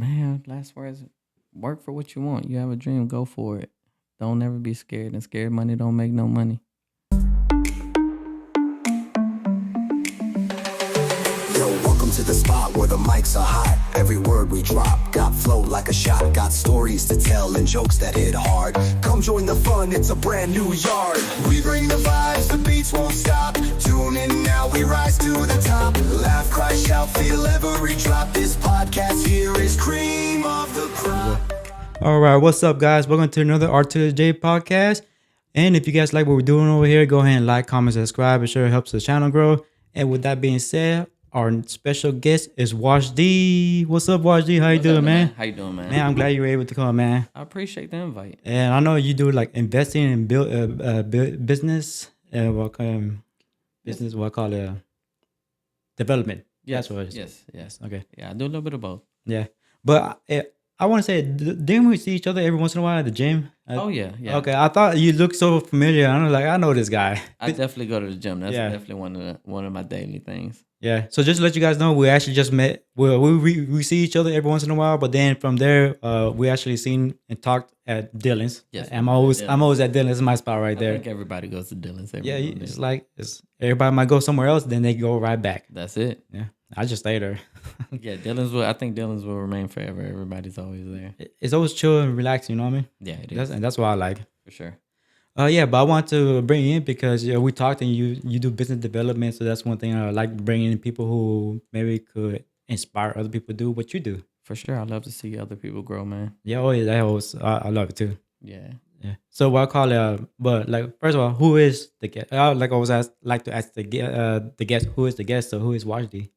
Man, last words. Work for what you want. You have a dream, go for it. Don't ever be scared. And scared money don't make no money. Yo, welcome to the spot where the mics are hot. Every word we drop got flow like a shot. Got stories to tell and jokes that hit hard. Come join the fun, it's a brand new yard. We bring the vibes, the beats won't stop. Tune in now, we rise to the top. Laugh, cry, shout, feel every drop. This podcast here is cream of the crop. All right, what's up, guys? Welcome to another R to the J podcast. And if you guys like what we're doing over here, go ahead and like, comment, subscribe. It sure helps the channel grow. And with that being said, our special guest is Wajdi. What's up, Wajdi? How you doing, man? How you doing, man? Man, I'm glad you were able to come, man. I appreciate the invite. And I know you do like investing in business, business. What I call it, development. Yes, That's what it is. yes. Okay. Yeah, I do a little bit of both. Yeah, but I want to say, didn't we see each other every once in a while at the gym? Oh yeah. Okay, I thought you looked so familiar. I was like, I know this guy. I definitely go to the gym. That's Yeah. definitely one of my daily things. Yeah. So just to let you guys know, we actually just met. We see each other every once in a while, but then from there, we actually seen and talked at Dylan's. Yes, I'm always at Dylan's. It's my spot right I there. think everybody goes to Dylan's. Yeah, it's like everybody might go somewhere else, then they go right back. That's it. Yeah, I just stay there. Yeah, Dylan's will. I think Dylan's will remain forever. Everybody's always there. It's always chill and relaxing. You know what I mean? Yeah, it is That's what I like. for sure. Yeah, but I want to bring you in because we talked and you do business development, so that's one thing I like bringing in people who maybe could inspire other people to do what you do. For sure, I love to see other people grow, man. Yeah, oh yeah, that was I love it too. Yeah. Yeah. So what I call it, but like first of all, who is the guest? I like always like to ask the guest who is the guest. So who is Wajdi?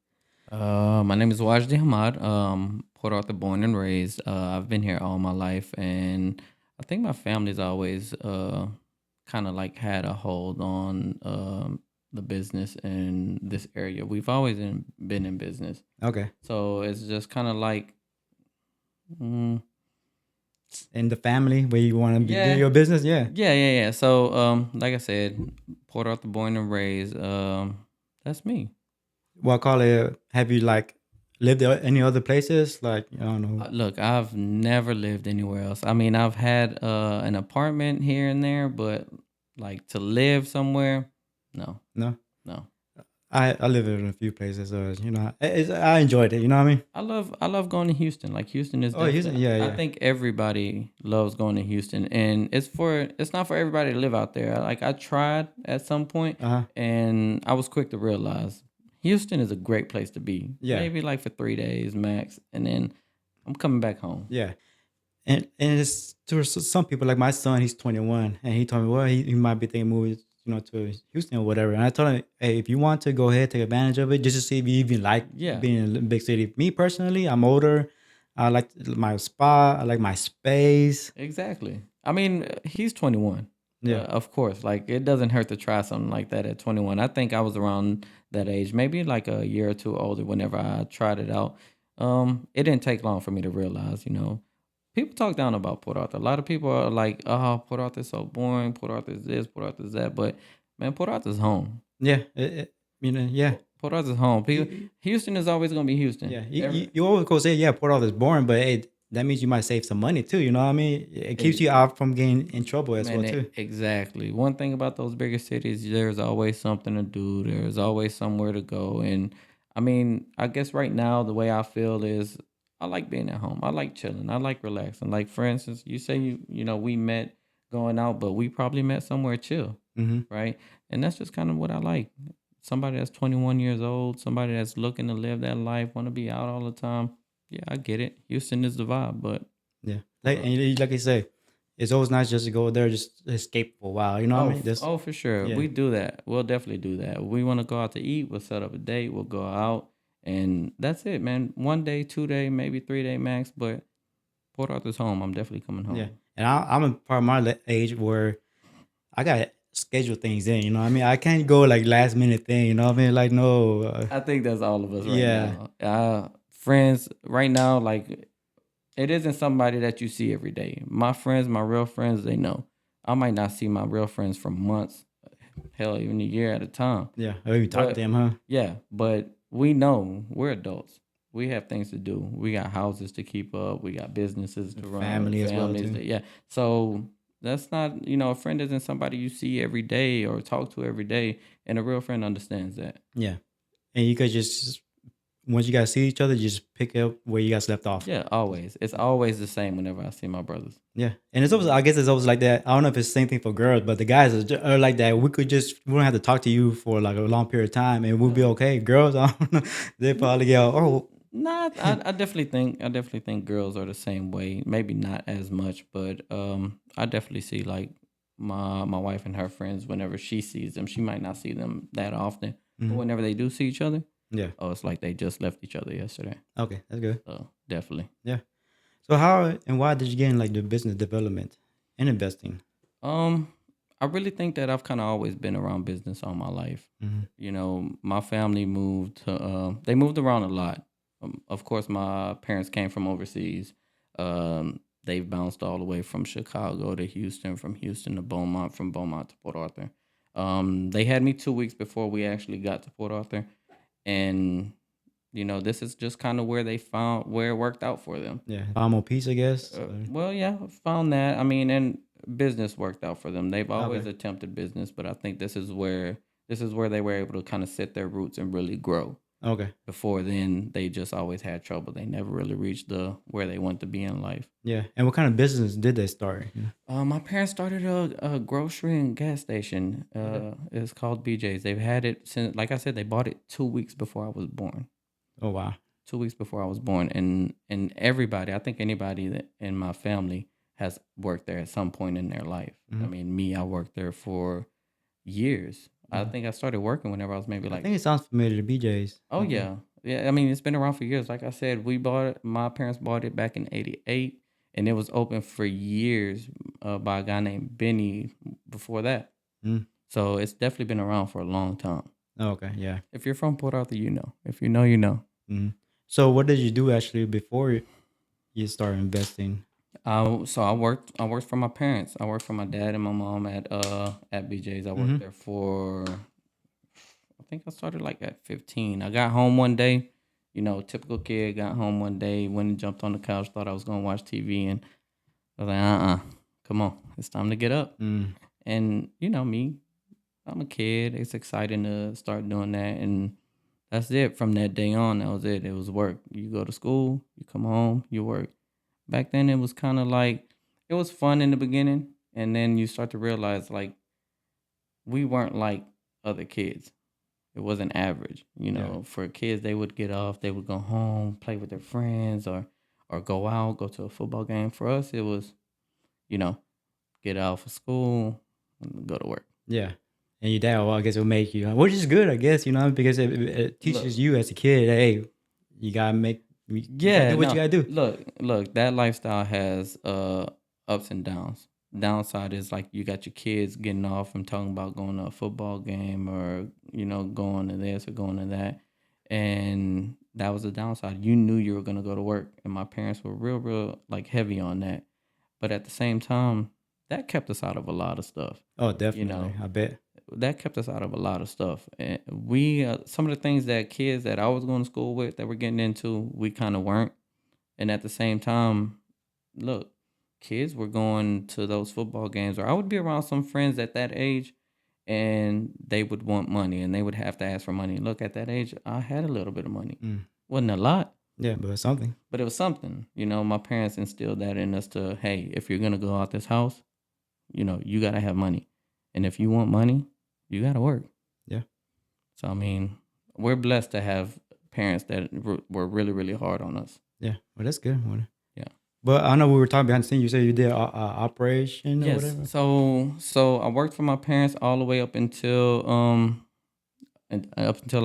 My name is Wajdi Hamad. Port Arthur born and raised. I've been here all my life, and I think my family's always kind of like had a hold on the business in this area. We've always been in business, Okay. so it's just kind of like, mm, In the family where you want to Yeah. do your business, yeah. yeah. So, like I said, Port Arthur born and raised. That's me. What I call it? Have you like lived any other places? Like I don't know. Look, I've never lived anywhere else. I mean, I've had an apartment here and there, but like to live somewhere, no, No. no. I live in a few places, so I enjoyed it. You know what I mean? I love going to Houston. Like Houston is. Oh, Houston, yeah. I think everybody loves going to Houston, and it's not for everybody to live out there. Like I tried at some point, Uh-huh. and I was quick to realize Houston is a great place to be. Yeah. Maybe like for 3 days max, and then I'm coming back home. Yeah. And it's to some people like my son, he's 21, and he told me, well, he might be thinking moving, to Houston or whatever. And I told him, hey, if you want to go ahead, take advantage of it, just to see if you even like Yeah. being in a big city. Me personally, I'm older. I like my spot. I like my space. Exactly. I mean, he's 21. Yeah. Of course. Like, it doesn't hurt to try something like that at 21. I think I was around that age, maybe like a year or two older whenever I tried it out. It didn't take long for me to realize, people talk down about Port Arthur. A lot of people are like, oh, Port Arthur's so boring. Port Arthur's this, Port Arthur's that. But, man, Port Arthur's home. Yeah. Yeah. Port Arthur's home. Houston is always going to be Houston. Yeah. You always go say, yeah, Port Arthur's boring, but hey, that means you might save some money too. You know what I mean? It keeps you out from getting in trouble as well too. Exactly. One thing about those bigger cities, there's always something to do. There's always somewhere to go. And I mean, I guess right now the way I feel is I like being at home. I like chilling. I like relaxing. Like for instance, you say we met going out, but we probably met somewhere chill, Mm-hmm. right? And that's just kind of what I like. Somebody that's 21 years old, somebody that's looking to live that life, want to be out all the time. Yeah, I get it. Houston is the vibe, but Yeah. Like I say, it's always nice just to go there, just escape for a while. You know what I mean? Just for sure. yeah. We do that. We'll definitely do that. We want to go out to eat. We'll set up a date. We'll go out. And that's it, man. 1 day, 2 day, maybe 3 day max. But Port Arthur's home. I'm definitely coming home. Yeah. And I'm a part of my age where I got to schedule things in. You know what I mean? I can't go like last minute thing. You know what I mean? Like, no. I think that's all of us right Yeah. now. Friends, right now, like, it isn't somebody that you see every day. My friends, my real friends, they know. I might not see my real friends for months, hell, even a year at a time. Yeah. I even talk But to them, huh? yeah, but we know we're adults. We have things to do. We got houses to keep up. We got businesses to run, Family as well families. too. To, yeah. So that's not, a friend isn't somebody you see every day or talk to every day. And a real friend understands that. Yeah, and you could just once you guys see each other, just pick up where you guys left off. Yeah, always. It's always the same whenever I see my brothers. Yeah, and it's always I guess it's always like that. I don't know if it's the same thing for girls, but the guys are like that. We don't have to talk to you for like a long period of time, and we'll be okay. Girls, I don't know. They probably go, oh, Nah, I definitely think girls are the same way. Maybe not as much, but I definitely see like my wife and her friends. Whenever she sees them, she might not see them that often, but mhm. whenever they do see each other, Yeah, oh, it's like they just left each other yesterday. okay, that's good. So definitely. Yeah. So how and why did you get in like the business development and investing? Um, I really think that I've kind of always been around business all my life. Hmm. My family moved to, they moved around a lot. Of course, my parents came from overseas. They've bounced all the way from Chicago to Houston, from Houston to Beaumont, from Beaumont to Port Arthur. They had me 2 weeks before we actually got to Port Arthur. And, this is just kind of where they found where it worked out for them. Yeah, find more peace, I guess. Well, yeah, found that. I mean, and business worked out for them. They've always Okay. attempted business, but I think this is where they were able to kind of set their roots and really grow. Okay. Before then, they just always had trouble. They never really reached the where they want to be in life. Yeah. And what kind of business did they start? My parents started a grocery and gas station. Okay. It's called BJ's. They've had it since, like I said, they bought it 2 weeks before I was born. Oh wow. 2 weeks before I was born, and everybody, I think anybody that in my family has worked there at some point in their life. I Mhm. mean, me, I worked there for years. I Mhm. think I started working whenever I was maybe I like, think it sounds familiar to BJ's. oh Okay. yeah, yeah. I mean, it's been around for years. Like I said, we bought it. My parents bought it back in '88, and it was open for years by a guy named Benny before that. Mm. So it's definitely been around for a long time. Oh, okay. Yeah. If you're from Port Arthur, you know. If you know, you know. Mm. So what did you do actually before you started investing? So I worked for my parents. I worked for my dad and my mom at BJ's. I worked Hmm. there for, I think I started like at 15. I got home one day, typical kid, got home one day, went and jumped on the couch, thought I was gonna watch TV, and I was like, come on, it's time to get up. Mm. And me, I'm a kid. It's exciting to start doing that, and that's it. From that day on, that was it. It was work. You go to school, you come home, you work. Back then, it was kind of like it was fun in the beginning, and then you start to realize like we weren't like other kids. It wasn't average. Yeah. For kids, they would get off, they would go home, play with their friends, or go out, go to a football game. For us, it was you know get out of school, and go to work. Yeah. And your dad, well, I guess it'll make you, which is good, I guess, because it Look, teaches you as a kid, hey, you gotta you gotta yeah, do what you no, gotta do. look. That lifestyle has ups and downs. Downside is like you got your kids getting off and talking about going to a football game or going to this or going to that, and that was the downside. You knew you were gonna go to work, and my parents were real like heavy on that. But at the same time, that kept us out of a lot of stuff. Oh, You definitely. know, I bet. that kept us out of a lot of stuff. And some of the things that kids that I was going to school with that were getting into, we kind of weren't. And at the same time, look, kids were going to those football games, or I would be around some friends at that age, and they would want money, and they would have to ask for money. Look, at that age, I had a little bit of money. Mm. Wasn't a lot, Yeah, but something. but it was something. My parents instilled that in us to, hey, if you're gonna go out this house, you gotta have money, and if you want money, you gotta work. Yeah. So I mean, we're blessed to have parents that were really, really hard on us. Yeah. Well, that's good. Well, Yeah. but I know we were talking behind the scenes. You said you did operation or Yes. whatever. So I worked for my parents all the way up until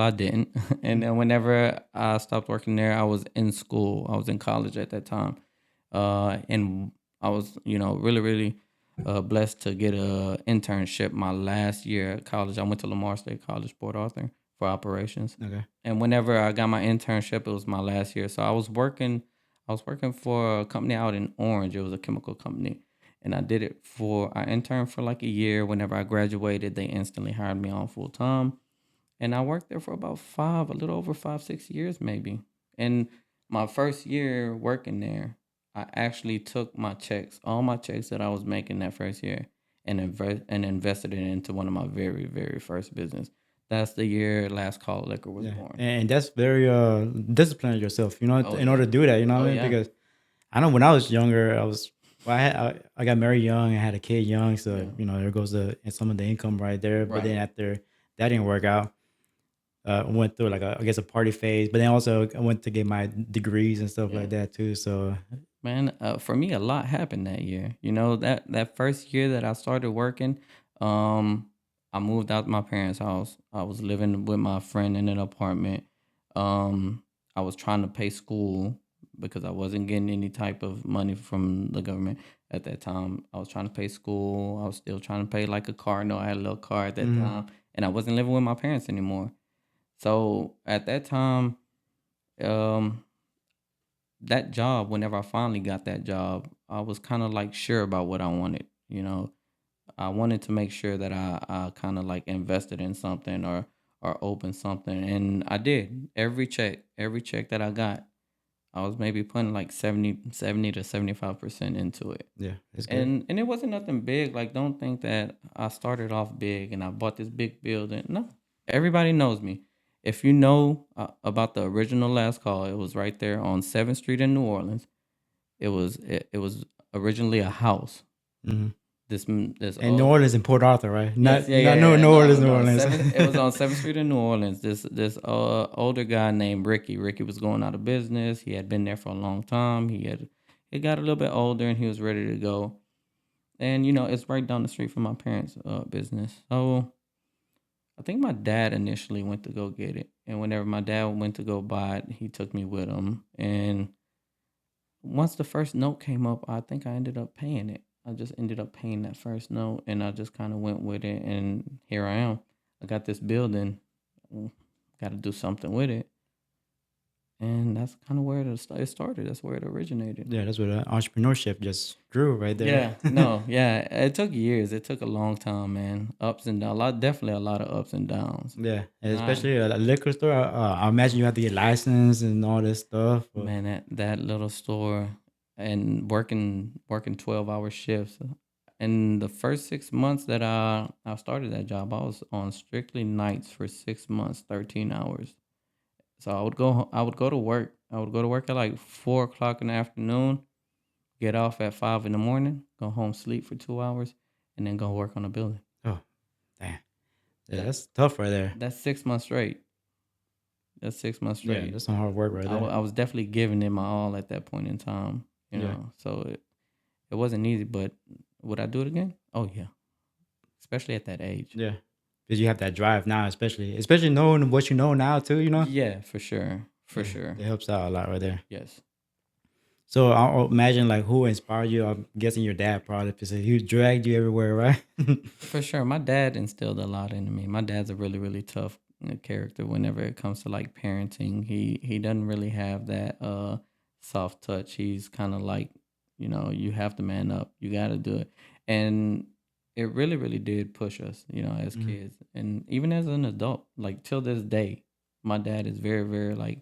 I didn't, and then whenever I stopped working there, I was in school. I was in college at that time, and I was really, really blessed to get a internship my last year at college. I went to Lamar State College, Port Arthur, for operations. Okay. And whenever I got my internship, it was my last year. So I was working for a company out in Orange. It was a chemical company. And I interned for like a year. Whenever I graduated, they instantly hired me on full time. And I worked there for about a little over 5, 6 years maybe. And my first year working there, I actually took my checks, all my checks that I was making that first year, and invested it into one of my very, very first business. That's the year Last Call Liquor was Yeah, born. and that's very disciplined yourself, you know, Oh in order yeah. to do that, you know Oh what I mean? yeah. Because I know when I was younger, I got married young, I had a kid young, so Yeah. you know there goes and some of the income right there. But then Right. after that didn't work out, I went through like I guess a party phase, but then also I went to get my degrees and stuff Yeah. like that too. So Man, for me, a lot happened that year. You know, that first year that I started working, um, I moved out my parents' house. I was living with my friend in an apartment. Um, I was trying to pay school because I wasn't getting any type of money from the government at that time. I was trying to pay school. I was still trying to pay like a car note. I had a little car at that mhm. time, and I wasn't living with my parents anymore. So at that time, um, that job, whenever I finally got that job, I was kind of like sure about what I wanted. You know, I wanted to make sure that I kind of like invested in something or opened something, and I did. Every check that I got, I was maybe putting like 70 to 75% into it. Yeah, it's good. And it wasn't nothing big. Like, don't think that I started off big and I bought this big building. No, everybody knows me. If you know about the original Last Call, it was right there on 7th Street in New Orleans. It was originally a house. Hmm. This And New Orleans and Port Arthur, right? Yes, yeah, Not yeah, no yeah. New No, Orleans, New no. Orleans. Seventh. It was on 7th Street in New Orleans. This older guy named Ricky. Ricky was going out of business. He had been there for a long time. He got a little bit older and he was ready to go. And it's right down the street from my parents' business. So I think my dad initially went to go get it, and whenever my dad went to go buy it, he took me with him. And once the first note came up, I think I ended up paying it. I just ended up paying that first note, and I just kind of went with it. And here I am. I got this building. Got to do something with it, and that's kind of where it started. That's where it originated. Yeah, that's what entrepreneurship just grew right there. Yeah, no, yeah. It took years. It took a long time, man. Ups and downs. Definitely a lot of ups and downs. Yeah, and Nah, especially a liquor store. I imagine you have to get licensed and all this stuff. man, that little store and working 12-hour shifts. In the first 6 months that I started that job, I was on strictly nights for 6 months, 13 hours. So I would go to work. I would go to work at like 4 o'clock in the afternoon, get off at 5 in the morning, go home, sleep for 2 hours, and then go work on the building. Oh, damn. Yeah, That that's tough right there. that's 6 months straight. That's 6 months Yeah, straight. that's some hard work right there. I was definitely giving it my all at that point in time. Yeah, So it wasn't easy, but would I do it again? Oh yeah, especially at that age. yeah. Because you have that drive now, especially knowing what you know now too. You know. Yeah, for sure, for Yeah, sure. it helps out a lot right there. Yes, So I'll imagine like who inspired you. I'm guessing your dad probably because he dragged you everywhere, right? for sure. My dad instilled a lot into me. My dad's a really, really tough character. Whenever it comes to like parenting, he doesn't really have that soft touch. He's kind of like, you have to man up. You got to do it, and it really, really did push us, as Mhm. kids, and even as an adult. Like till this day, my dad is very, very like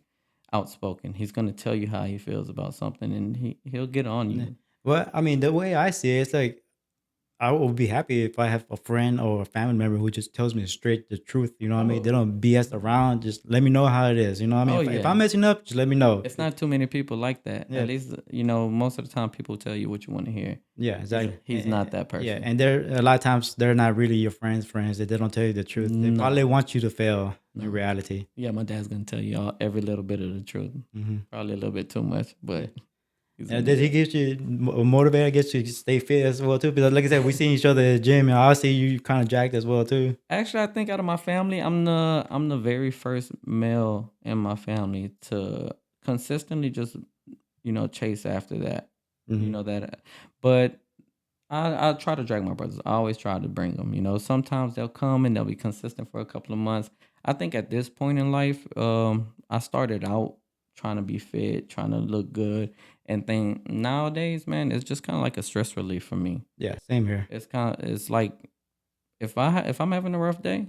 outspoken. He's gonna tell you how he feels about something, and he'll get on Yeah. you. Well, I mean, the way I see it, it's like I will be happy if I have a friend or a family member who just tells me straight the truth. You know what I mean? They Oh, don't BS around. Just let me know how it is. You know what I mean? oh If yeah. I'm messing up, just let me know. It's not too many people like that. Yeah, At least, most of the time people tell you what you want to hear. yeah, exactly. He's not that Yeah, person. and they're a lot of times they're not really your friends. They don't tell you the truth. They probably No, want you to fail in no. reality. Yeah, my dad's gonna tell you every little bit of the truth. Hmm. Probably a little bit too much, Yeah. but he's And gonna did do he it. get you motivated? Get you to stay fit as well too? Because like I said, we seen each other at the gym, and I see you kind of jacked as well too. Actually, I think out of my family, I'm the very first male in my family to consistently just chase after that. You Hmm. know that, but I try to drag my brothers. I always try to bring them. Sometimes they'll come and they'll be consistent for a couple of months. I think at this point in life, I started out trying to be fit, trying to look good, and think nowadays, man, it's just kind of like a stress relief for me. Yeah, same here. It's like if I'm having a rough day,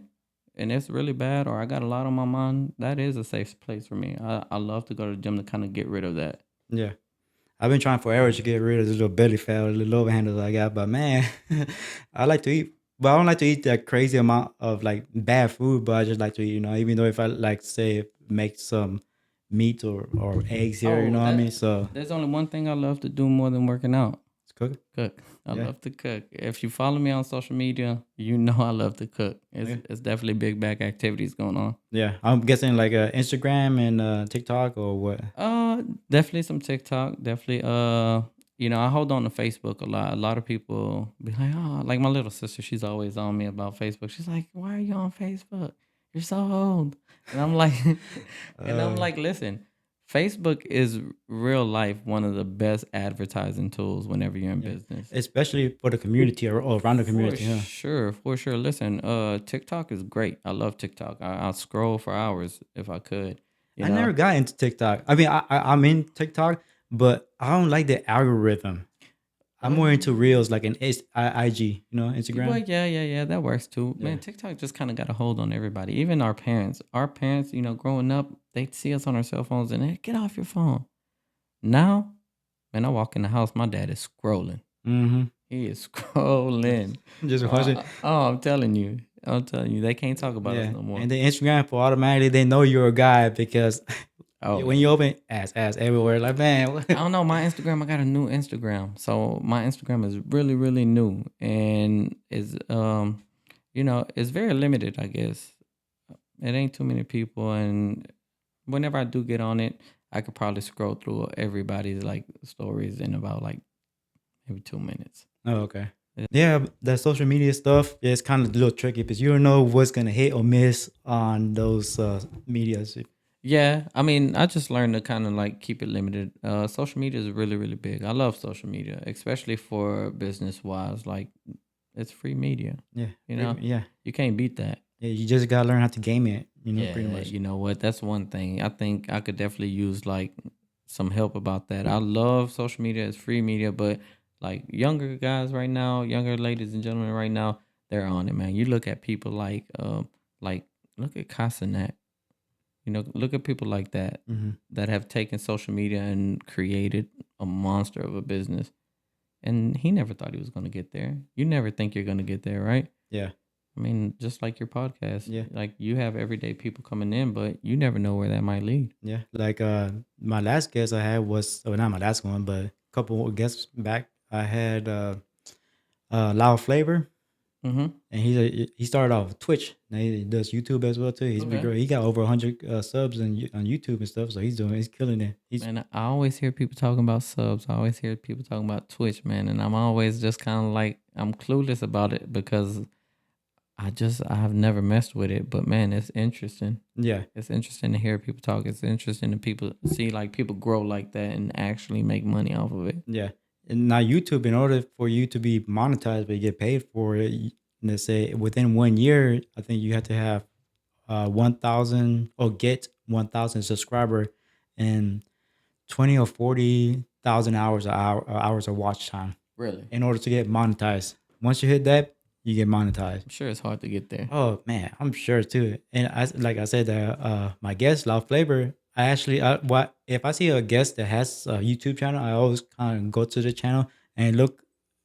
and it's really bad, or I got a lot on my mind, that is a safe place for me. I love to go to the gym to kind of get rid of that. Yeah. I've been trying forever to get rid of this little belly fat, or little overhandles I got, but man, I like to eat, but I don't like to eat that crazy amount of like bad food. But I just like to eat, even though if I like say make some meat or eggs here, you Oh, know what I mean. So there's only one thing I love to do more than working out. it's cooking. Cook. I Yeah, love to cook. If you follow me on social media, you know I love to cook. yeah, It's definitely big back activities going on. yeah. I'm guessing like Instagram and TikTok or what? Uh, Definitely some TikTok. Definitely. I hold on to Facebook a lot. A lot of people be like, oh, like my little sister. She's always on me about Facebook. She's like, why are you on Facebook? You're so old. And I'm like, Uh, listen, Facebook is real life one of the best advertising tools whenever you're in yeah, business. especially for the community or around the For community. Yeah. sure, for sure. Listen, TikTok is great. I love TikTok. I'll scroll for hours if I could. You I know, never got into TikTok. I mean, I'm in TikTok, but I don't like the algorithm. I'm more into reels like an IG, Well, Instagram. yeah, that works too. Yeah. Man, TikTok just kind of got a hold on everybody, even our parents. Our parents, growing up, they see us on our cell phones and they get off your phone. Now, man, I walk in the house, my dad is scrolling. Mm-hmm. He is scrolling. Just watch it. I'm telling you, they can't talk about us Yeah. no more. And the Instagram for automatically they know you're a guy because Oh when yeah. you open ass everywhere, like man, I don't know. My Instagram, I got a new Instagram. So my Instagram is really, really new and it's very limited, I guess. It ain't too many people, and whenever I do get on it, I could probably scroll through everybody's like stories in about like maybe 2 minutes. oh, okay. Yeah. Yeah, the social media stuff is kind of a little tricky because you don't know what's gonna hit or miss on those medias. Yeah, I mean, I just learned to kind of like keep it limited. Social media is really, really big. I love social media, especially for business wise. Like, it's free media. Yeah, You know, yeah, you can't beat that. yeah. You just gotta learn how to game it. Pretty Yeah, much. you know what? That's one thing. I think I could definitely use like some help about that. I love social media as free media, but like younger guys right now, younger ladies and gentlemen right now, they're on it, man. You look at people like look at Casanet. Look at people like that Mm-hmm. that have taken social media and created a monster of a business. And he never thought he was going to get there. You never think you're going to get there, right? Yeah, I mean, just like your podcast, yeah. like you have everyday people coming in, but you never know where that might lead. Yeah, like my last guest I had was well, not my last one, but a couple of guests back. I had Loud Flavor, Mm-hmm. and he started off with Twitch. Now he does YouTube as well too. He's big Okay. girl. He got over 100 subs on YouTube and stuff. So he's killing it. He's Man, I always hear people talking about subs. I always hear people talking about Twitch, man, and I'm always just kind of like I'm clueless about it because I have never messed with it. But man, it's interesting. yeah, It's interesting to hear people talk. It's interesting to people see like people grow like that and actually make money off of it. yeah. And now YouTube, in order for you to be monetized, but you get paid for it, let's say within 1 year, I think you have to have 1,000 or get 1,000 subscriber and 20 or 40,000 hours of watch time Really, in order to get monetized. Once you hit that, you get monetized. I'm sure it's hard to get there. Oh man, I'm sure too. And like I said, my guest, Loud Flavor, I actually, what if I see a guest that has a YouTube channel, I always kind of go to the channel and look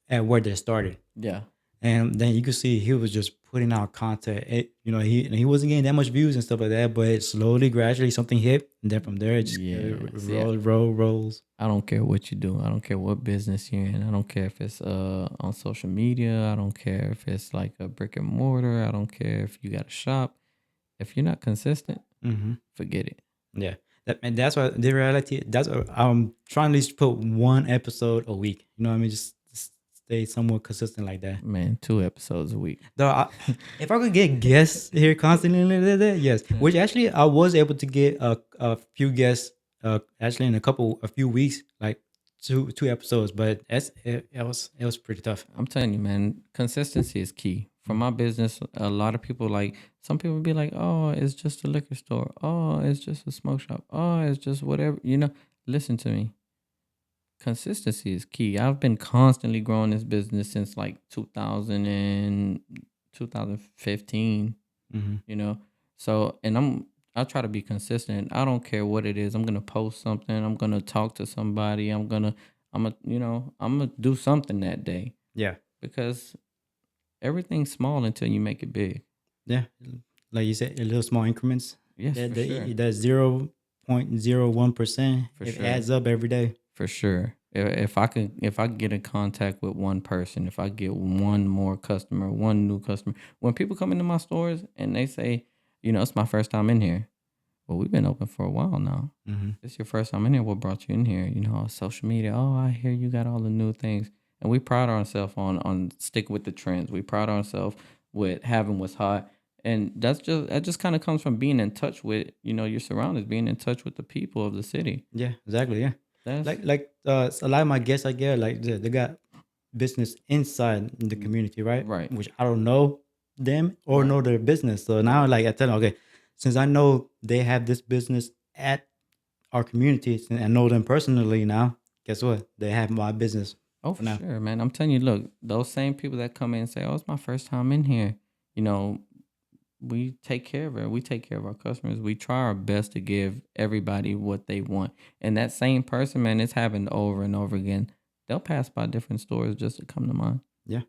at where they started. Yeah. And then you could see he was just putting out content. He wasn't getting that much views and stuff like that, but slowly, gradually, something hit, and then from there, it just Yeah. See, rolls. I don't care what you do. I don't care what business you're in. I don't care if it's on social media. I don't care if it's like a brick and mortar. I don't care if you got a shop. If you're not consistent, Mm-hmm. forget it. Yeah, and that's why the reality. That's what I'm trying to at least put one episode a week. You know what I mean? Just stay somewhat consistent like that. Man, 2 episodes a week. Though, if I could get guests here constantly, yes. Which actually, I was able to get a few guests. Actually, in a few weeks, like two episodes. But it was pretty tough. I'm telling you, man, consistency is key. For my business, a lot of people some people be like, oh, it's just a liquor store. Oh, it's just a smoke shop. Oh, it's just whatever. Listen to me. Consistency is key. I've been constantly growing this business since like 2015. Mm-hmm. you know. So, and I try to be consistent. I don't care what it is. I'm gonna post something. I'm gonna talk to somebody. I'm gonna do something that day Yeah. because everything's small until you make it big. Yeah. Like you said, a little small increments. Yes, That for sure, that 0.01%, for it sure. adds up every day. For sure. If I get in contact with one person, if I get one more customer, one new customer, when people come into my stores and they say, it's my first time in here. Well, we've been open for a while now. Mm-hmm. It's your first time in here. What brought you in here? Social media. Oh, I hear you got all the new things. And we pride ourselves on sticking with the trends. We pride ourselves with having what's hot. And that just kind of comes from being in touch with, your surroundings, being in touch with the people of the city. Yeah, exactly. Yeah. That's A lot of my guests I get, like they got business inside the community, right? right. Which I don't know them or Right. know their business. So now, Right. like I tell them, okay, since I know they have this business at our community and I know them personally now, guess what? They have my business Oh, for for now. sure, man. I'm telling you, look, those same people that come in and say, "Oh, it's my first time in here," you know, we take care of it. We take care of our customers. We try our best to give everybody what they want. And that same person, man, it's happened over and over again. They'll pass by different stores just to come to mine. Yeah.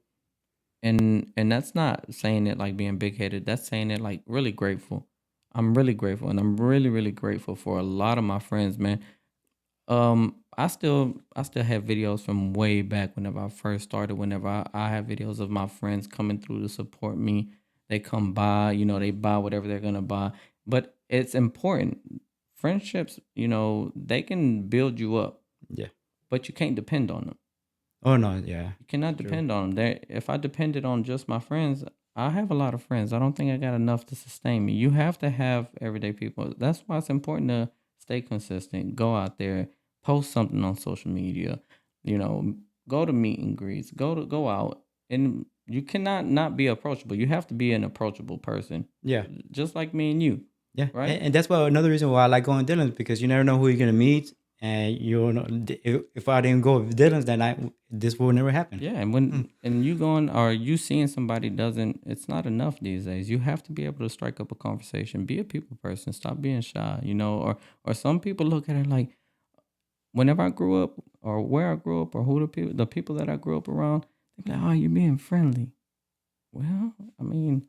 And that's not saying it like being big headed. That's saying it like really grateful. I'm really grateful, and I'm really, really grateful for a lot of my friends, man. I still have videos from way back whenever I first started. Whenever I have videos of my friends coming through to support me, they come by, they buy whatever they're gonna buy. But it's important. Friendships, they can build you up, Yeah. but you can't depend on them. Oh no, yeah. You cannot True. depend on them. If I depended on just my friends, I have a lot of friends. I don't think I got enough to sustain me. You have to have everyday people. That's why it's important to stay consistent. Go out there, post something on social media. You know, go to meet and greets. Go out, and you cannot not be approachable. You have to be an approachable person, Yeah. just like me and you, Yeah, right? and that's why another reason why I like going to Dylan's because you never know who you're gonna meet, and you don't know if I didn't go with Dylan's, then this will never happen. Yeah, and Mm. and you going or you seeing somebody doesn't, it's not enough these days. You have to be able to strike up a conversation. Be a people person. Stop being shy, or some people look at it like whenever I grew up or where I grew up or who the people that I grew up around, they be like, "Oh, you're being friendly." Well, I mean,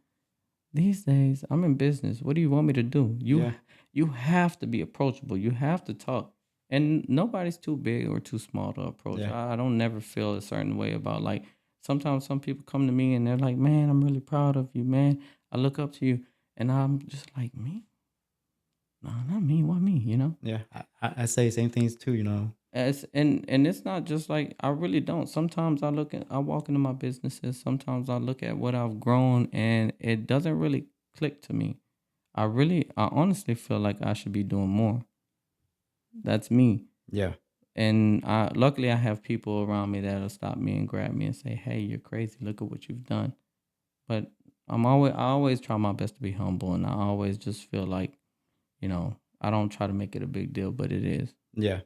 these days I'm in business. What do you want me to do? You Yeah, you have to be approachable. You have to talk. And nobody's too big or too small to approach. yeah, I don't never feel a certain way about like sometimes some people come to me and they're like, "Man, I'm really proud of you, man. I look up to you." And I'm just like, "Me? No, not me. Why me?" yeah. I say the same things too. You know. And it's not just like I really don't. Sometimes I walk into my businesses, sometimes I look at what I've grown and it doesn't really click to me. I honestly feel like I should be doing more. That's me. Yeah, And luckily I have people around me that'll stop me and grab me and say, "Hey, you're crazy. Look at what you've done." But I always try my best to be humble, and I always just feel like, I don't try to make it a big deal, but it is. yeah.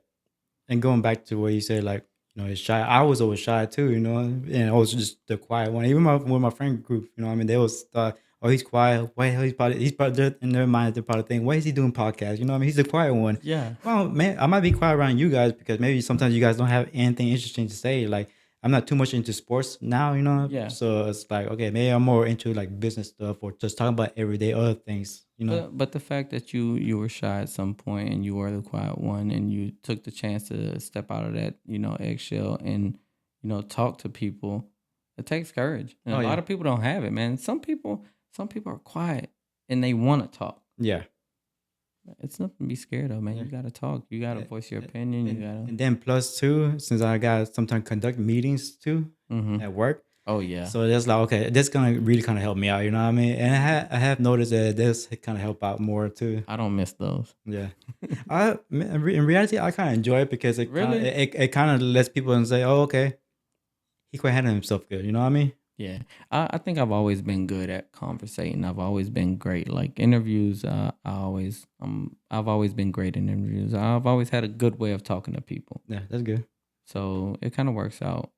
And going back to what you said, like it's shy. I was always shy too. And I was just the quiet one. Even with my friend group, I mean, they was thought, oh, he's quiet. Why he's probably in their mind they're probably thinking, why is he doing podcasts? I mean, he's the quiet one. Yeah. Well, man, I might be quiet around you guys because maybe sometimes you guys don't have anything interesting to say. Like I'm not too much into sports now, Yeah. so it's like okay, maybe I'm more into like business stuff or just talking about everyday other things. But the fact that you were shy at some point and you were the quiet one and you took the chance to step out of that, eggshell and, talk to people, it takes courage. And Oh a yeah, lot of people don't have it, man. Some people are quiet and they want to talk. yeah. It's nothing to be scared of, man. Yeah. You gotta talk. You gotta Yeah, voice your opinion. You and, gotta. and then plus two, since I got sometimes conduct meetings too Mm-hmm. at work, Oh yeah. so that's like okay, this gonna really kind of help me out. You know what I mean? And I have noticed that this kind of help out more too. I don't miss those. Yeah, in reality I kind of enjoy it because Really? it kind of lets people and say, oh okay, he quite handling himself good. You know what I mean? Yeah, I think I've always been good at conversating. I've always been great. Like interviews, I've always been great in interviews. I've always had a good way of talking to people. Yeah, that's good. So it kind of works out.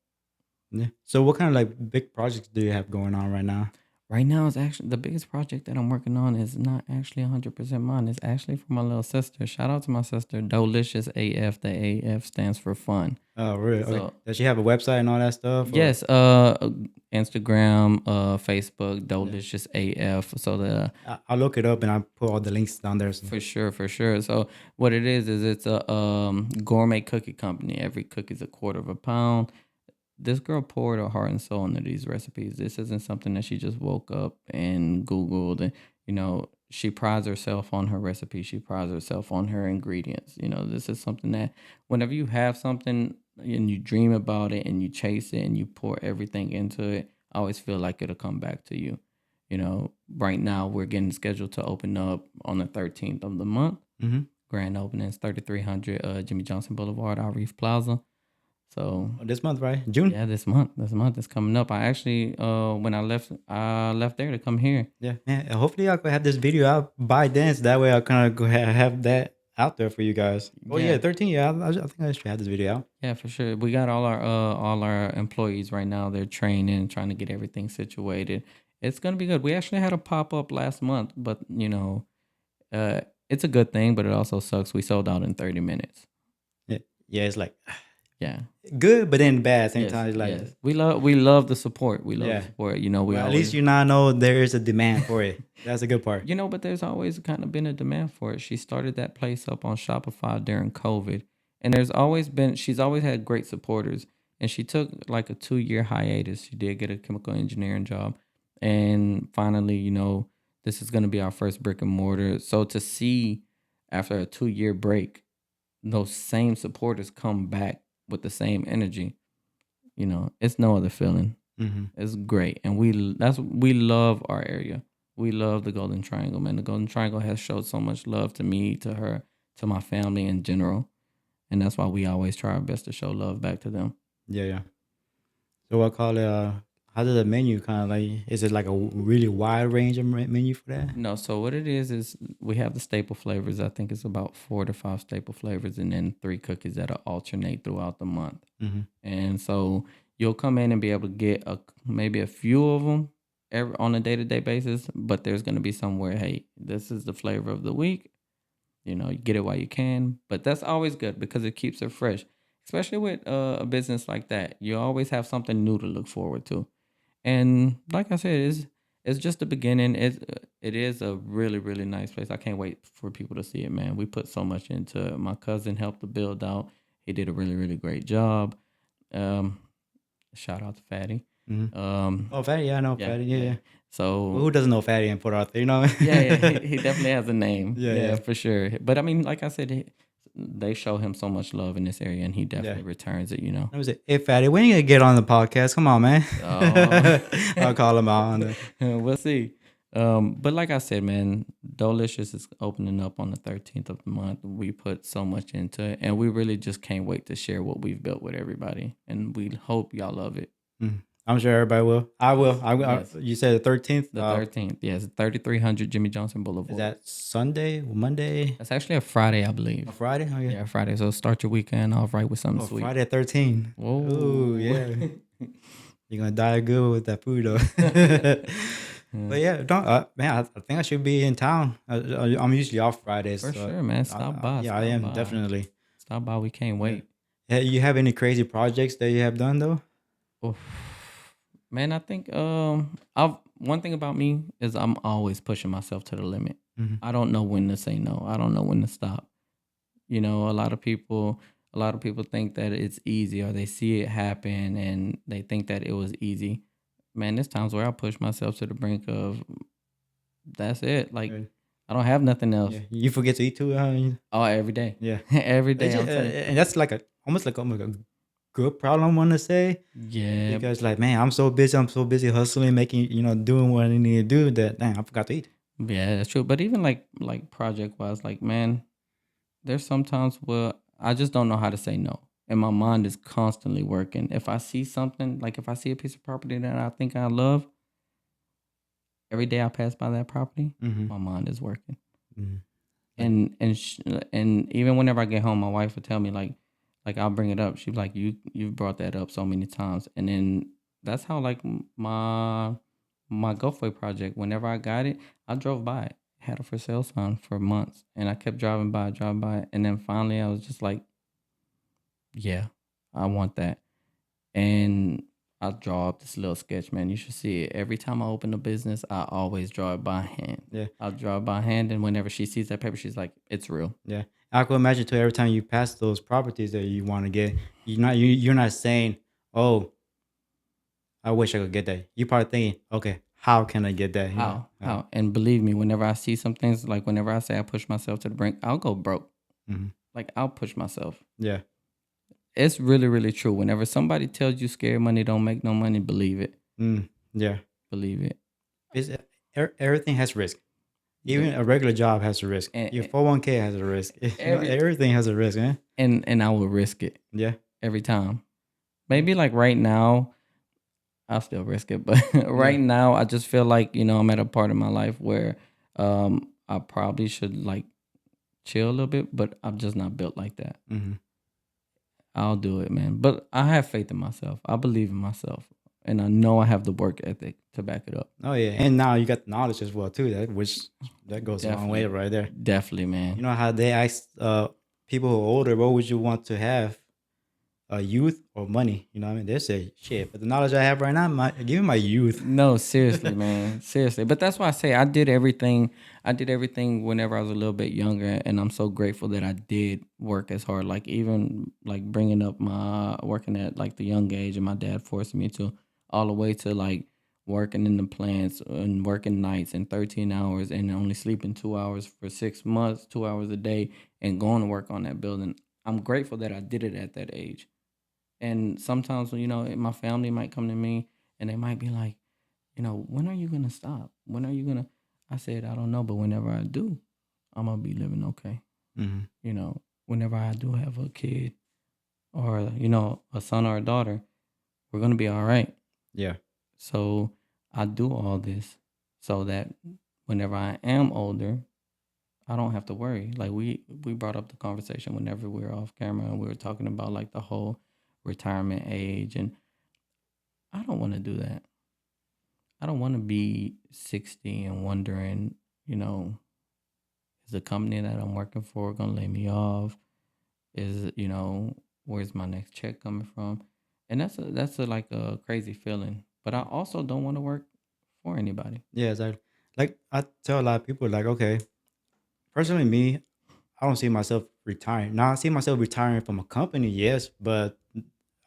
Yeah. So what kind of like big projects do you have going on right now? Right now, it's actually the biggest project that I'm working on is not actually 100% mine. It's actually for my little sister. Shout out to my sister, Doughlicious AF. The AF stands for fun. Oh, really? Okay. So Does she have a website and all that stuff? Or yes, Instagram, Facebook, yeah. Doughlicious AF. So the I'll look it up and I'll put all the links down there. So. For sure, for sure. So what it is it's a gourmet cookie company. Every cookie's a quarter of a pound. This girl poured her heart and soul into these recipes. This isn't something that she just woke up and Googled. And, she prides herself on her recipe. She prides herself on her ingredients. This is something that whenever you have something and you dream about it and you chase it and you pour everything into it, I always feel like it'll come back to you. Right now we're getting scheduled to open up on the 13th of the month. Mm-hmm. Grand opening is 3300 Jimmy Johnson Boulevard, Our Reef Plaza. So This month, right? June. yeah, this month is coming up. I actually, when I left there to come here. Yeah, man. Hopefully, I could have this video out by then. So that way, I'll kind of go have that out there for you guys. Oh yeah, Yeah. 13. Yeah, I think I should have this video out. Yeah, for sure. We got all our employees right now. They're training, trying to get everything situated. It's gonna be good. We actually had a pop up last month, but uh, it's a good thing, but it also sucks. We sold out in 30 minutes. Yeah, it's like Yeah. good, but then bad at the same Yes, time. It's like, yes. We love the support. We love Yeah. the support. We well, at always, least you now know there is a demand for it. That's a good part. but there's always kind of been a demand for it. She started that place up on Shopify during COVID, and she's always had great supporters. And she took like a 2-year hiatus. She did get a chemical engineering job, and finally, this is going to be our first brick and mortar. So to see after a 2-year break, those same supporters come back with the same energy, it's no other feeling. Mm-hmm. It's great, and we love our area. We love the Golden Triangle, man. The Golden Triangle has showed so much love to me, to her, to my family in general, and that's why we always try our best to show love back to them. Yeah, yeah. So I call it. How does the menu kind of like? Is it like a really wide range of menu for that? No, so what it is we have the staple flavors. I think it's about 4 to 5 staple flavors, and then 3 cookies that'll alternate throughout the month. Mm-hmm. And so you'll come in and be able to get maybe a few of them on a day-to-day basis, but there's going to be somewhere, hey, this is the flavor of the week. You get it while you can, but that's always good because it keeps it fresh, especially with a business like that. You always have something new to look forward to. And like I said, it's just the beginning. It is a really, really nice place. I can't wait for people to see it, man. We put so much into it. My cousin helped to build out. He did a really, really great job. Shout out to Fatty. Mm-hmm. Oh, Fatty, yeah, I know Yeah, Fatty. Yeah, yeah. So Well, who doesn't know Fatty in Port Arthur? yeah, he definitely has a name. Yeah, Yeah, yeah. for sure. But I mean, like I said, they show him so much love in this area, and he definitely returns it. I was like, hey, Fatty, when you gonna get on the podcast? Come on, man. Oh. I'll call him out on it. We'll see. But like I said, man, Doughlicious is opening up on the 13th of the month. We put so much into it, and we really just can't wait to share what we've built with everybody. And we hope y'all love it. I'm sure everybody will. I will. Yes. You said the 13th? The 13th, yes, 3300 Jimmy Johnson Boulevard. Is that Sunday, Monday, That's actually a Friday, I believe. or Friday? Oh, Yeah, Friday. So start your weekend off right with something Oh, sweet. Friday at 13. Whoa. Oh, yeah. You're going to die good with that food, though. But yeah, man, I think I should be in town. I'm usually off Fridays. For so sure, man. Stop by. Yeah, stop I am, by. definitely. Stop by. We can't wait. Yeah, you have any crazy projects that you have done, though? Oof. Man, I think one thing about me is I'm always pushing myself to the limit. Mhm. I don't know when to say no. I don't know when to stop. A lot of people think that it's easy, or they see it happen and they think that it was easy. Man, there's times where I push myself to the brink of that's it. Like Right. I don't have nothing else. Yeah. You forget to eat too? Oh, every day. Yeah. Every day. It's I'm just- telling you. and that's like almost like a good problem, I want to say. Yeah. Because like, man, I'm so busy hustling, making, doing what I need to do that, damn, I forgot to eat. Yeah, that's true. But even like project wise, like man, there's sometimes where I just don't know how to say no. And my mind is constantly working. If I see something, like if I see a piece of property that I think I love, every day I pass by that property, Mm-hmm. my mind is working. Mhm. And even whenever I get home, my wife will tell me like I'll bring it up. She's like, you've brought that up so many times, and then that's how like my my GoFay project, whenever I got it, I drove by it. Had a for sale sign for months, and I kept driving by, and then finally I was just like, yeah, I want that. And I draw up this little sketch, man. You should see it. Every time I open a business, I always draw it by hand. Yeah. I'll draw it by hand, and whenever she sees that paper, she's like, "It's real." Yeah. I could imagine too. Every time you pass those properties that you want to get, you're not saying, "Oh, I wish I could get that." You're probably thinking, "Okay, how can I get that?" You know. How? How? And believe me, whenever I see some things, like whenever I say I push myself to the brink, I'll go broke. Mhm. Like I'll push myself. Yeah. It's really, really true. Whenever somebody tells you scary money don't make no money, believe it. Yeah. Believe it. It's, everything has risk. Even The- a regular job has a risk. And, Your 401k has a risk. every Everything has a risk, man. and I will risk it Yeah. every time. Maybe like right now, I'll still risk it, but Yeah. right now I just feel like, I'm at a part of my life where I probably should like chill a little bit, but I'm just not built like that. hmm I'll do it, man. But I have faith in myself. I believe in myself. And I know I have the work ethic to back it up. Oh yeah, and now you got the knowledge as well too. That goes a long way Definitely. right there. Definitely, You man. know how they ask people who are older, what would you want to have? Youth or money? You know what I mean? They say shit, but the knowledge I have right now, give me my youth. No, seriously, man. Seriously. But that's why I say I did everything. I did everything whenever I was a little bit younger. And I'm so grateful that I did work as hard. Like even like bringing up my working at like the young age and my dad forced me to all the way to like working in the plants and working nights and 13 hours and only sleeping 2 hours for 6 months, 2 hours a day and going to work on that building. I'm grateful that I did it at that age. And sometimes, my family might come to me and they might be like, when are you gonna stop? When are you gonna? I said, I don't know, but whenever I do, I'm gonna be living okay. hmm Whenever I do have a kid or a son or a daughter, we're gonna be all right. Yeah. So I do all this so that whenever I am older, I don't have to worry. Like we brought up the conversation whenever we were off camera and we were talking about like the whole retirement age, and I don't want to do that. I don't want to be 60 and wondering, you know, is the company that I'm working for going to lay me off? Where's my next check coming from? And that's a like a crazy feeling. But I also don't want to work for anybody. Yeah. Exactly. Like I tell a lot of people, like, okay, personally, me, I don't see myself retiring. Now I see myself retiring from a company, yes, but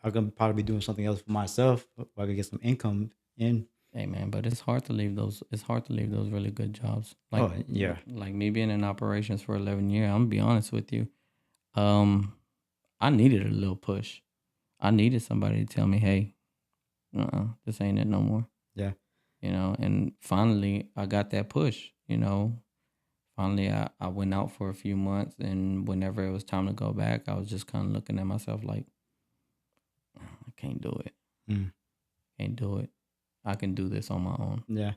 I can probably be doing something else for myself where I can get some income in. Hey man, but it's hard to leave those. It's hard to leave those really good jobs. Oh yeah. Like me being in operations for 11 years. I'm gonna be honest with you. Um, I needed a little push. I needed somebody to tell me, hey, this ain't it no more. Yeah. And finally I got that push. Finally I went out for a few months, and whenever it was time to go back, I was just kind of looking at myself like, I can't do it. Mm. Can't do it. I can do this on my own. Yeah.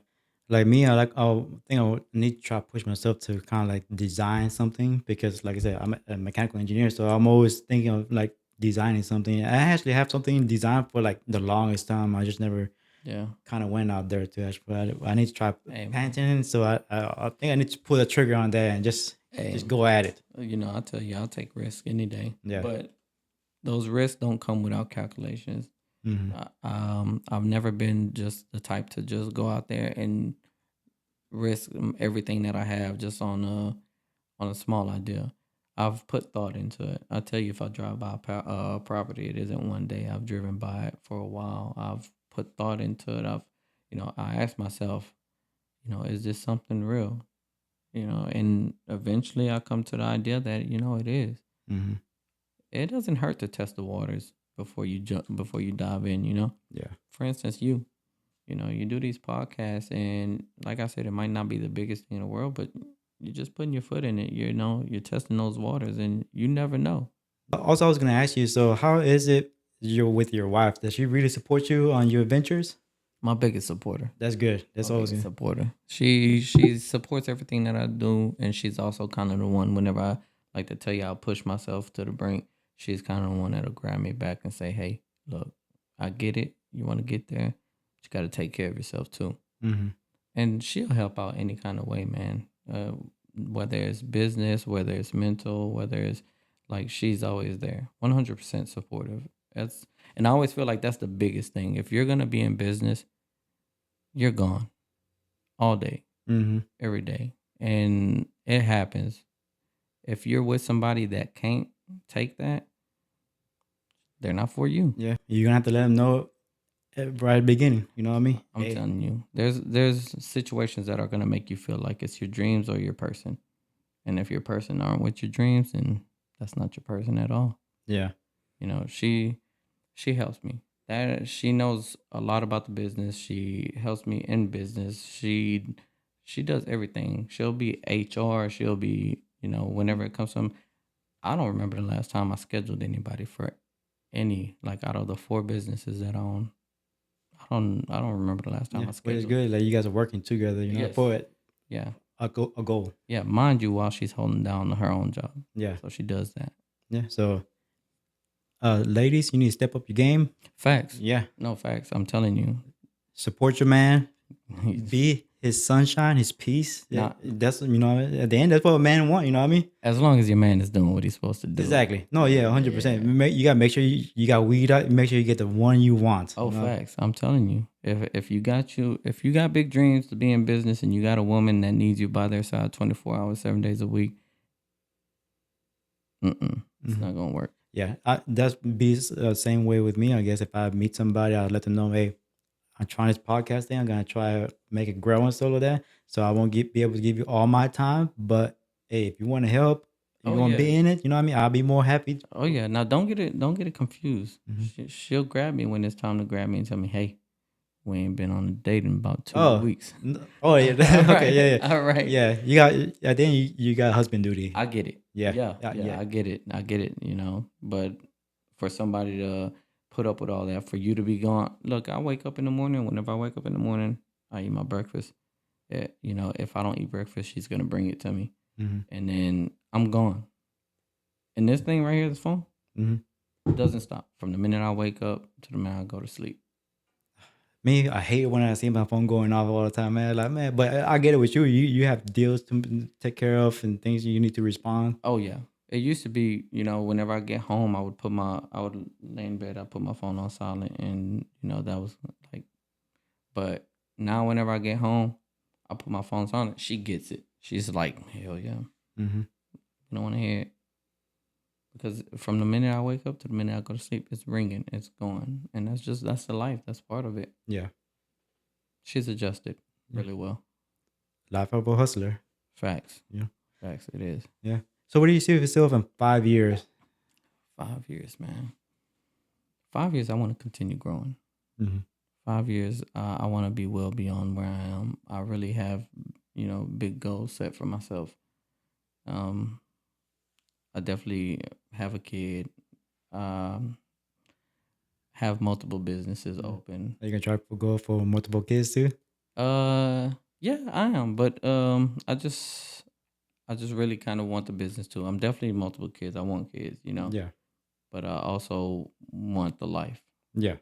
Like me, I think I would need to try to push myself to kind of like design something because, like I said, I'm a mechanical engineer, so I'm always thinking of like designing something. I actually have something designed for like the longest time. I just never Yeah. kind of went out there to actually. I need to try Hey man. painting, so I think I need to pull the trigger on that and Hey, just go at it. I tell you, I'll take risks any day. Yeah. But those risks don't come without calculations. hmm I've never been just the type to just go out there and risk everything that I have just on a small idea. I've put thought into it. I tell you, if I drive by a property, it isn't one day. I've driven by it for a while. I've put thought into it. I asked myself, is this something real? And eventually I come to the idea that it is. hmm It doesn't hurt to test the waters before you jump, before you dive in. Yeah. For instance, you do these podcasts, and like I said, it might not be the biggest thing in the world, but you're just putting your foot in it. You're testing those waters, and you never know. Also, I was gonna ask you. So, how is it you're with your wife? Does she really support you on your adventures? My biggest supporter. That's good. My That's always biggest good. supporter. She supports everything that I do, and she's also kind of the one whenever I like to tell you I'll push myself to the brink. She's kind of the one that'll grab me back and say, "Hey, look, I get it. You want to get there, but you got to take care of yourself too." Mm-hmm. and she'll help out any kind of way, man. Whether it's business, whether it's mental, whether it's like she's always there, 100% supportive. That's and I always feel like that's the biggest thing. If you're gonna be in business, you're gone all day, Mm-hmm. every day, and it happens. If you're with somebody that can't take that, they're not for you. Yeah, you're gonna have to let them know right at the beginning. You know what I mean? I'm Hey, telling you, there's situations that are gonna make you feel like it's your dreams or your person. And if your person aren't with your dreams, then that's not your person at all. yeah. You know, she helps me. That she knows a lot about the business. She helps me in business. She does everything. She'll be HR. She'll be, whenever it comes from. I don't remember the last time I scheduled anybody for any like out of the four businesses that I own. I don't remember the last time Yeah, I which is scheduled. good. Like you guys are working together, Yes. for it Yeah. a goal. Yeah. Mind you, while she's holding down her own job. Yeah, So she does that. yeah. So, ladies, you need to step up your game. Facts. Yeah, No facts. I'm telling you. support your man. Be his sunshine, his peace. Yeah, Not that's at the end, that's what a man want. You know what I mean? as long as your man is doing what he's supposed to do. Exactly. No, yeah, 100%. You gotta make sure you got weed out. Make sure you get the one you want. Oh, you know? facts. I'm telling you. If you got big dreams to be in business and you got a woman that needs you by their side 24 hours, 7 days a week, it's not gonna work. Yeah, that's be the same way with me. I guess if I meet somebody, I'll let them know, hey, I'm trying this podcast thing. I'm gonna try to make it grow and solo that. So I won't be able to give you all my time, but hey, if you want to help, you Oh want to yeah. be in it. You know what I mean? I'll be more happy. Oh yeah. Now don't get it confused. She'll grab me when it's time to grab me and tell me, hey, we ain't been on a date in about 2 Oh, weeks. oh yeah, okay, yeah, yeah, All right. yeah. You got at the end, you got husband duty. I get it. Yeah, Yeah. yeah, Yeah. yeah. I get it. I get it. But for somebody to put up with all that, for you to be gone. Look, I wake up in the morning. Whenever I wake up in the morning, I eat my breakfast. If I don't eat breakfast, she's gonna bring it to me, and then I'm gone. And this thing right here, this phone, doesn't stop from the minute I wake up to the minute I go to sleep. Me, I hate when I see my phone going off all the time, man. Like, man, but I get it with you. You have deals to take care of and things you need to respond. Oh yeah. It used to be, whenever I get home, I would lay in bed, I put my phone on silent, and that was like. But now, whenever I get home, I put my phone on it. She gets it. She's like, hell yeah. Mm-hmm. You don't want to hear it because from the minute I wake up to the minute I go to sleep, it's ringing, it's going, and that's the life. That's part of it. Yeah, She's adjusted really well. life of a hustler. Facts. Yeah, Facts. It is. yeah. So, what do you see of yourself in 5 years? 5 years, man. 5 years, I want to continue growing. Mm-hmm. 5 years, I want to be well beyond where I am. I really have, big goals set for myself. I definitely have a kid. Um, have multiple businesses open. Are you gonna try to go for multiple kids too? Yeah, I am, but I just really kind of want the business too. I'm definitely multiple kids. I want kids, Yeah, but I also want the life. yeah.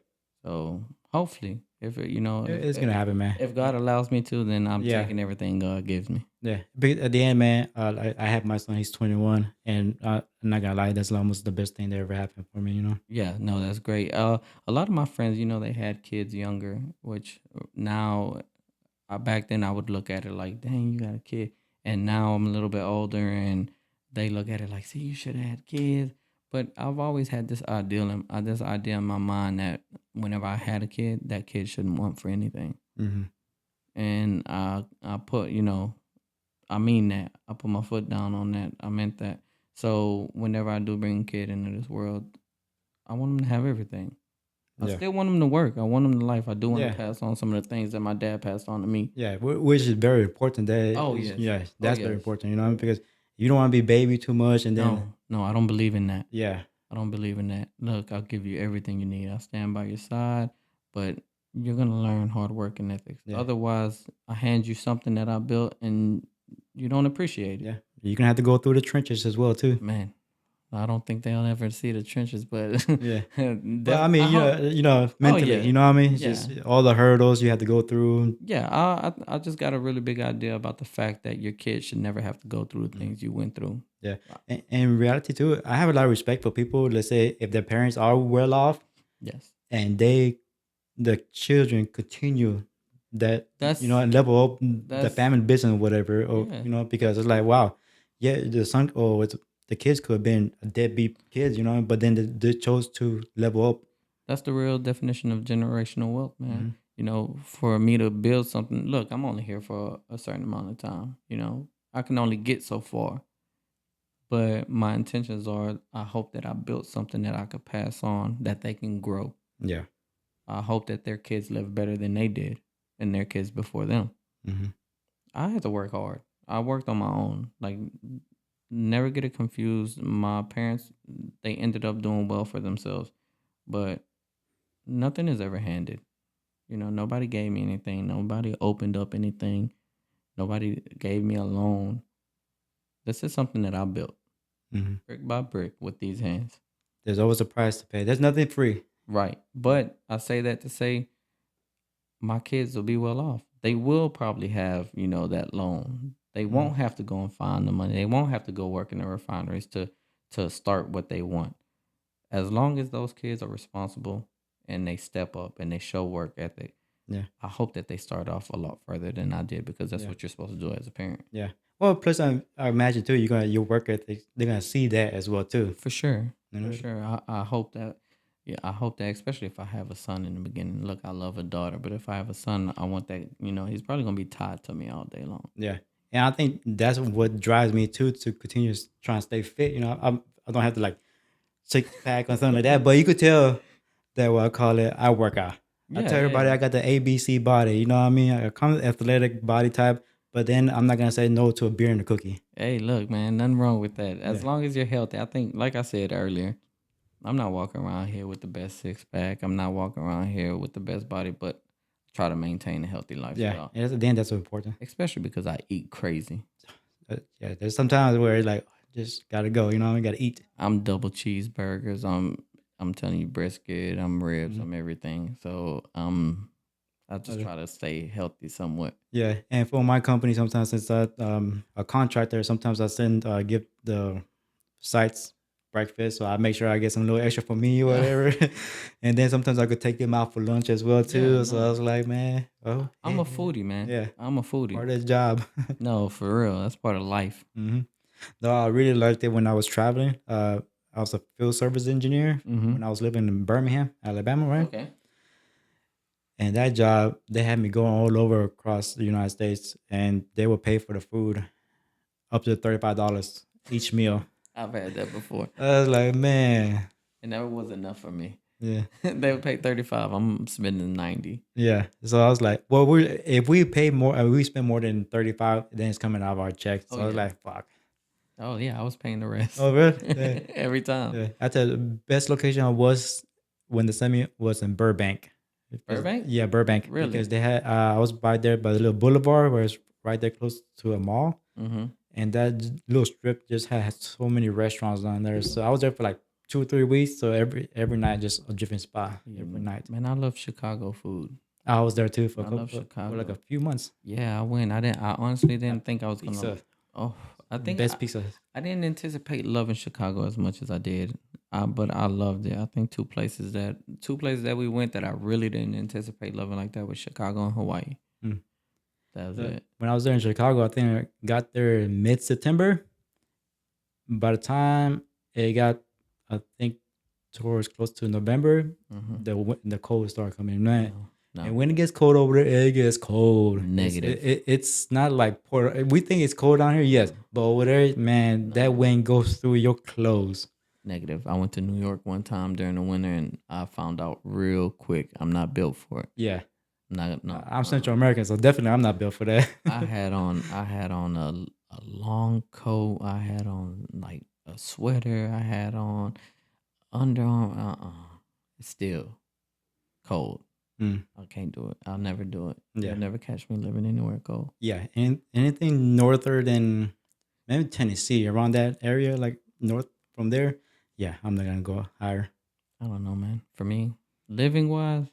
So hopefully, if it, It's gonna happen, man. if God allows me to, then I'm Yeah. taking everything God gives me. Yeah, but at the end, man, I have my son. He's 21, and I'm not gonna lie, that's almost the best thing that ever happened for me. Yeah, no, that's great. A lot of my friends, they had kids younger, which now, back then I would look at it like, dang, you got a kid, and now I'm a little bit older, and they look at it like, see, you should have had kids. But I've always had this idea in my mind that whenever I had a kid, that kid shouldn't want for anything, Mm-hmm. and I put, I mean that. I put my foot down on that. I meant that. So whenever I do bring a kid into this world, I want them to have everything. I Yeah. still want them to work. I want them to life. I do want Yeah. to pass on some of the things that my dad passed on to me. Yeah, which is very important. That Oh, yes. yeah, that's very yes. important. Because you don't want to be baby too much, and then No, I don't believe in that. yeah, I don't believe in that. Look, I'll give you everything you need. I'll stand by your side, but you're gonna learn hard work and ethics. Yeah. Otherwise, I hand you something that I built and you don't appreciate it. yeah, you're gonna have to go through the trenches as well too. Man, I don't think they'll ever see the trenches, but Yeah. But I I mean, hope. Oh mentally, yeah, you know what I mean? It's yeah, just all the hurdles you have to go through. yeah. I just got a really big idea about the fact that your kids should never have to go through the Mhm. things you went through. Yeah. And in reality too, I have a lot of respect for people. Let's say if their parents are well off Yes, and the children continue that, that's and level up the that's family business or whatever, or, yeah. because it's like, wow, yeah, the son or the kids could have been a deadbeat kids, but then they chose to level up. That's the real definition of generational wealth, man. Hmm. For me to build something, look, I'm only here for a certain amount of time. I can only get so far. But my intentions are I hope that I built something that I could pass on that they can grow. Yeah. I hope that their kids live better than they did and their kids before them. Hmm. I had to work hard. I worked on my own. Like, never get it confused. My parents, they ended up doing well for themselves, but nothing is ever handed. Nobody gave me anything. Nobody opened up anything. Nobody gave me a loan. This is something that I built Hmm. brick by brick with these hands. There's always a price to pay. There's nothing free. Right. But I say that to say my kids will be well off. They will probably have, that loan. They Mm. won't have to go and find the money. They won't have to go work in the refineries to start what they want. As long as those kids are responsible and they step up and they show work ethic, Yeah. I hope that they start off a lot further than I did because that's Yeah. what you're supposed to do as a parent. Yeah. Well, plus I imagine too, your work ethic, they're gonna see that as well too. For sure. You For know. sure. I hope that, yeah, I hope that, especially if I have a son in the beginning. Look, I love a daughter, but if I have a son, I want that, he's probably going to be tied to me all day long. Yeah. And I think that's what drives me too to continue trying to stay fit. I don't have to like six pack or something like that, but you could tell that what I call it. I work out. I Yeah, tell yeah, everybody yeah. I got the ABC body. You know what I mean? I come athletic body type, but then I'm not gonna say no to a beer and a cookie. Hey, look, man, nothing wrong with that. As Yeah. long as you're healthy, I think, like I said earlier, I'm not walking around here with the best six pack. I'm not walking around here with the best body, but try to maintain a healthy Yeah. lifestyle, And that's so important. especially because I eat crazy. Yeah. There's sometimes where it's like just gotta go. I gotta eat. I'm double cheeseburgers. I'm telling you brisket. I'm ribs. Mhm. I'm everything. So I just Okay. try to stay healthy somewhat. Yeah, and for my company, sometimes since I a contractor, sometimes I send give the sites breakfast, so I make sure I get some little extra for me or Yeah, whatever, and then sometimes I could take them out for lunch as well yeah. too. So I No, was like, man, oh, I'm a yeah, foodie, man. yeah, I'm a foodie. part of the job. No, for real. That's part of life. Hmm. No, I really liked it when I was traveling. I was a field service engineer Mm-hmm. when I was living in Birmingham, Alabama, right? Okay. And that job, they had me going all over across the United States, and they would pay for the food up to $35 each meal. I've had that before, I was like, man, and that was enough for me. yeah, They would pay 35. I'm spending 90. yeah. So I was like, well, if we pay more, we spend more than 35, then it's coming out of our checks. Oh So I was yeah. like, fuck. Oh yeah. I was paying the rest Oh, really? Yeah, every time. yeah. I tell you, the best location I was when the semi was in Burbank. Burbank? Yeah, Burbank, Really? because they had. I was by there by the little boulevard where it's right there close to a mall. Mm-hmm. And that little strip just had so many restaurants down there. So I was there for like 2 or 3 weeks. So every night, just a different spot every night. Man, I love Chicago food. I was there too for I love for like a Chicago. few months. Yeah, I went. I honestly didn't think I was gonna. Pizza, Oh, I think best pizza. I didn't anticipate loving Chicago as much as I did. But I loved it. I think two places that we went that I really didn't anticipate loving like that was Chicago and Hawaii. Mm. That was it. When I was there in Chicago, I think I got there in mid-September. By the time it got, I think, towards close to November, Mm-hmm. the cold started coming in. Man. No, And when it gets cold over there, it gets cold. Negative. It's not like Puerto. We think it's cold down here, yes, but over there, man, that wind goes through your clothes. negative. I went to New York one time during the winter and I found out real quick I'm not built for it. Yeah, Not no. I'm Central American, so definitely I'm not built for that. I had on a long coat. I had on like a sweater. I had on underarm. It's still cold. Mm, I can't do it. I'll never do it. yeah, You'll never catch me living anywhere cold. yeah. And anything norther than maybe Tennessee, around that area, like north. from there, yeah, I'm not gonna go higher. I don't know, man. For me, living wise,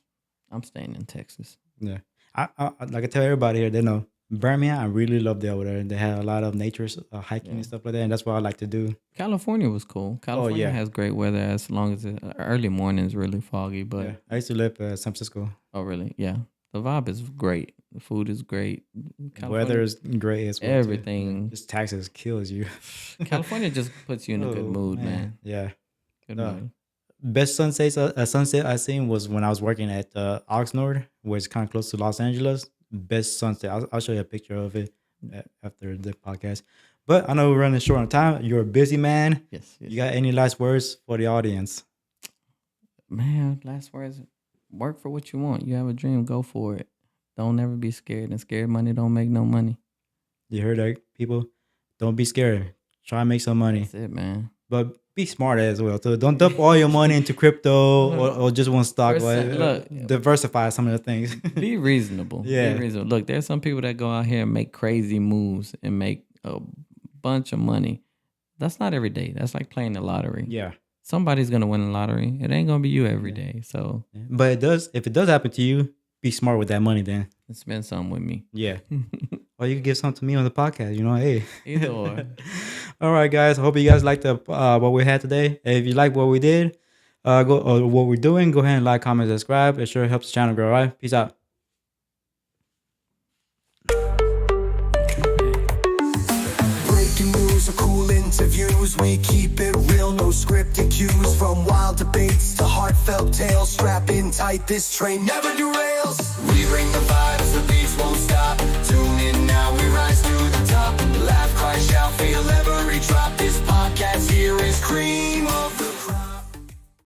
I'm staying in Texas. Yeah, like I tell everybody here, they know Birmingham. I really love there over there. They have a lot of nature hiking Yeah. and stuff like that, and that's what I like to do. California was cool. California yeah. has great weather as long as early mornings really foggy. But Yeah, I used to live in San Francisco. oh, really? Yeah, the vibe is great. The food is great. Weather is great as well. Too. Everything. Just taxes kills you. California just puts you in a good Oh, mood, man. Yeah. Good Uh, mood. Best sunset I seen was when I was working at Oxnard, where it's kind of close to Los Angeles. Best sunset. I'll show you a picture of it after the podcast. But I know we're running short on time. You're a busy man. Yes. You got any last words for the audience? Man, last words. Work for what you want. You have a dream, go for it. Don't ever be scared. And scared money don't make no money. You heard that, people? Don't be scared. Try and make some money. That's it, man. But be smart as well. So don't dump all your money into crypto or just one stock. Look, diversify some of the things. be reasonable. Yeah. Be reasonable. Look, there's some people that go out here and make crazy moves and make a bunch of money. That's not every day. That's like playing the lottery. Yeah. Somebody's gonna win the lottery. It ain't gonna be you every day. So But if it does happen to you, be smart with that money then. spend some with me. Yeah. Or you can give some to me on the podcast, hey. Either or. All right, guys. I hope you guys liked what we had today. If you like what we did, what we're doing, go ahead and like, comment, subscribe. It sure helps the channel grow, all right? Peace out. Breaking news or cool interviews, we keep it real, no scripted cues. From wild debates to heartfelt tales, strap in tight, this train never derails.